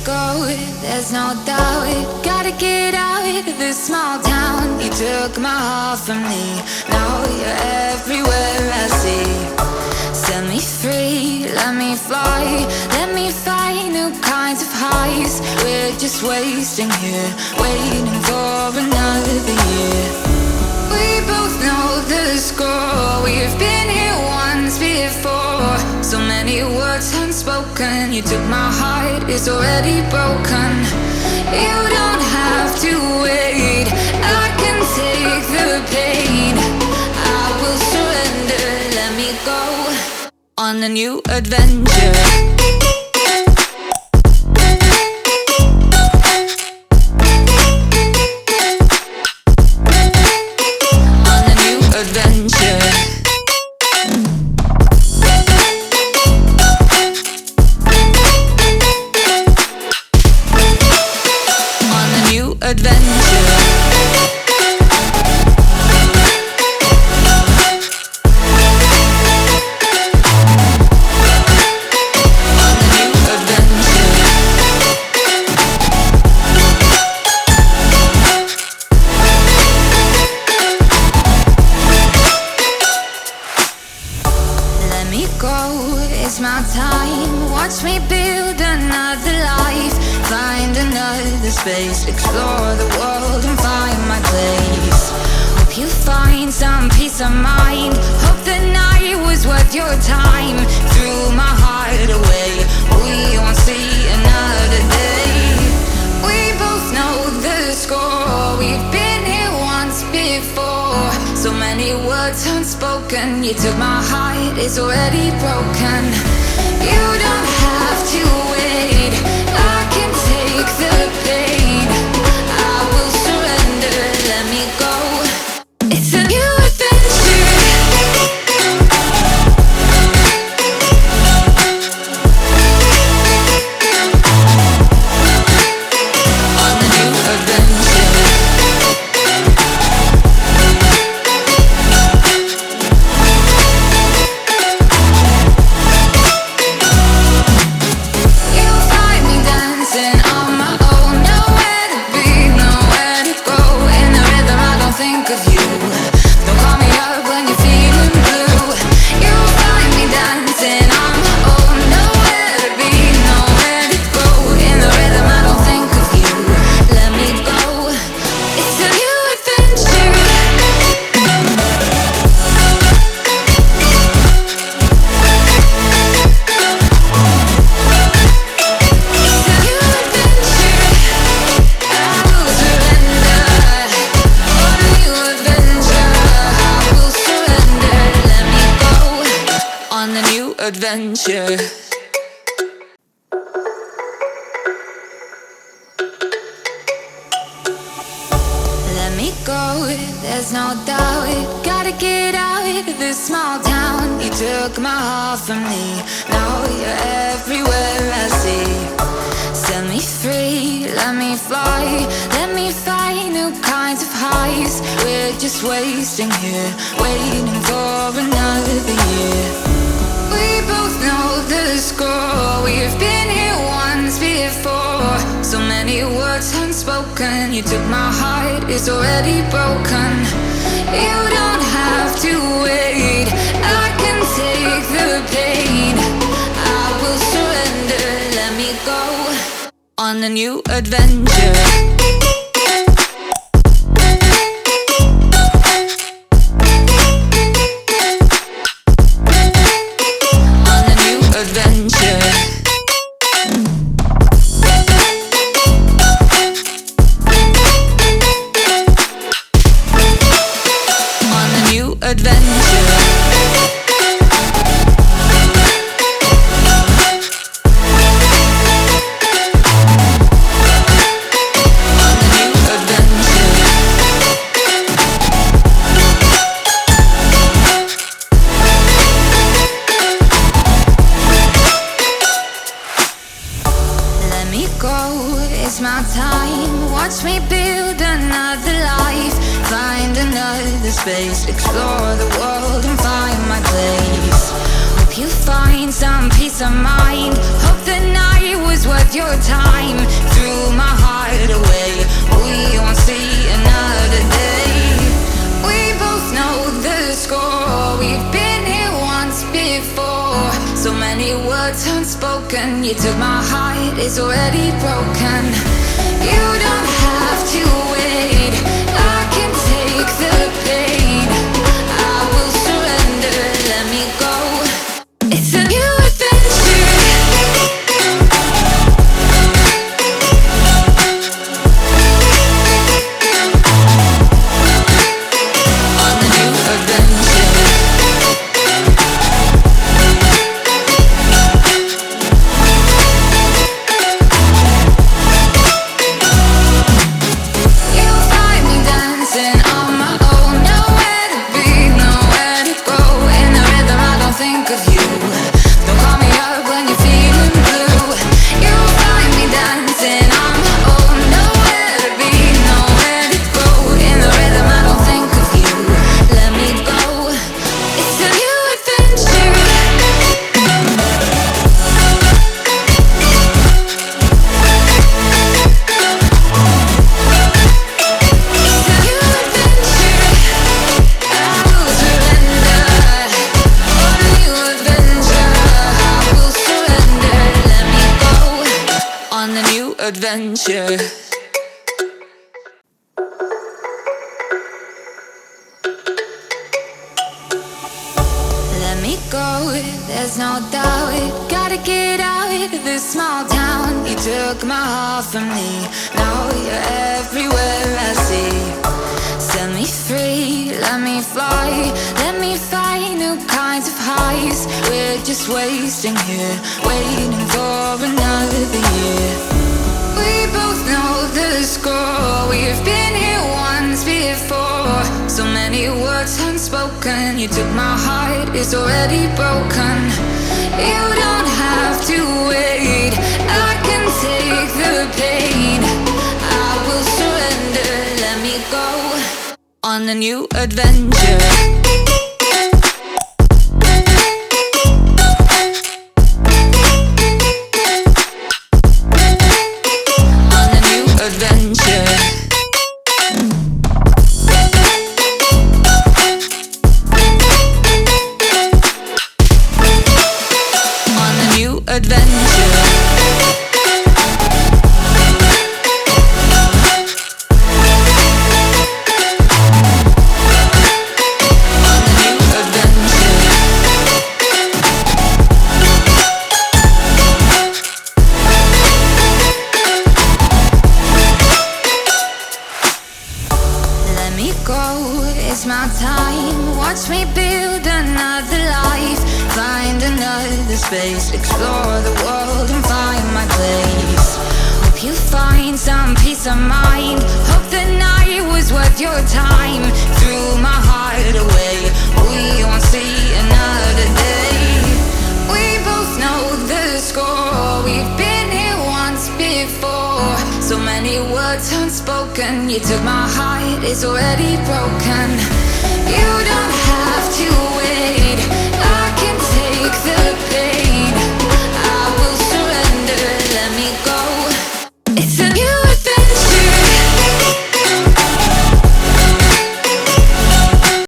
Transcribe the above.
go, there's no doubt. Gotta get out of this small town. You took my heart from me, now you're everywhere I see. Set me free, let me fly, let me find new kinds of highs. We're just wasting here, waiting for another year. We both know the score, we've been here once before. So many words unspoken, you took my heart, it's already broken. You don't have to wait, I can take the pain. I will surrender, let me go on a new adventure. It's my time, watch me build another life. Find another space, explore the world and find my place. Hope you find some peace of mind, hope the night was worth your time. Threw my heart away, we won't see another day. We both know the score, we've been here once before. So many words unspoken, you took my heart, it's already broken. You don't have to wait, I can take the pain. I will surrender, let me go. It's a new adventure. On a new adventure. Adventure. Let me go, there's no doubt. Gotta get out of this small town. You took my heart from me, now you're everywhere I see. Set me free, let me fly, let me find new kinds of highs. We're just wasting here, waiting for another year. We both know the score, we've been here once before. So many words unspoken, you took my heart, it's already broken. You don't have to wait, I can take the pain. I will surrender, let me go on a new adventure. It's my time, watch me build another life. Find another space, explore the world and find my place. Hope you find some peace of mind, hope the night was worth worth your time. Threw my heart away, we won't see another day. We both know the score, we've been here once before. So many words unspoken, you took my heart, it's already broken. You don't have to wait, I can take the pain. I will surrender, let me go. It's a new adventure. On the new adventure. You'll find me dancing on my own, nowhere to be, nowhere to go. In the rhythm I don't think of you. Don't call me up when you're feeling blue. You'll find me dancing on my own, nowhere to be, nowhere to go. In the rhythm I don't think of you. Let me go. It's a new adventure. It's a new adventure. I will surrender. On a new adventure. I will surrender. Let me go. On the new adventure. Let me go, there's no doubt. Gotta get out of this small town. You took my heart from me, now you're everywhere I see. Set me free, let me fly. Let me find new kinds of highs. We're just wasting here, waiting for another year. We both know the score, we've been here once before. So many words unspoken, you took my heart, it's already broken. You don't have to wait, I can take the pain. I will surrender, let me go. On a new adventure. On a new adventure. On a new adventure. On a new adventure. Let me go, it's my time. Watch me build another life. Find another space. Explore the world and find my place. Hope you find some peace of mind. Hope the night was worth your time. Threw my heart away, we won't see another day. We both know the score, we've been here once before. So many words unspoken, you took my heart, it's already broken.